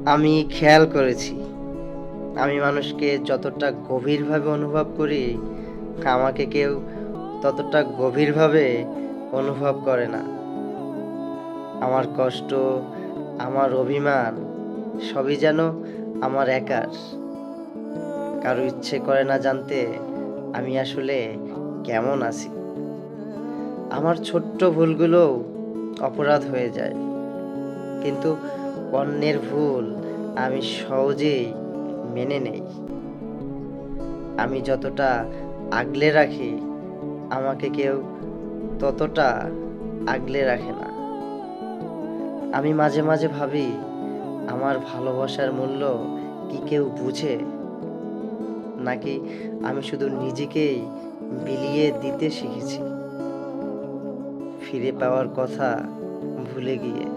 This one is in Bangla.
আমি খেয়াল করেছি, আমি মানুষকে যতটা গভীরভাবে অনুভব করি, আমাকে কেউ ততটা গভীরভাবে অনুভব করে না। আমার কষ্ট, আমার অভিমান সবই যেন আমার একার। কারো ইচ্ছে করে না জানতে আমি আসলে কেমন আছি। আমার ছোট্ট ভুলগুলোও অপরাধ হয়ে যায়। কিন্তু অন্যের ভুল আমি সহজেই মেনে নেই। আমি যতটা আগলে রাখি, আমাকে কেউ ততটা আগলে রাখে না। আমি মাঝে মাঝে ভাবি, আমার ভালোবাসার মূল্য কি কেউ বুঝে? নাকি আমি শুধু নিজেকেই বিলিয়ে দিতে শিখেছি, ফিরে পাওয়ার কথা ভুলে গিয়ে।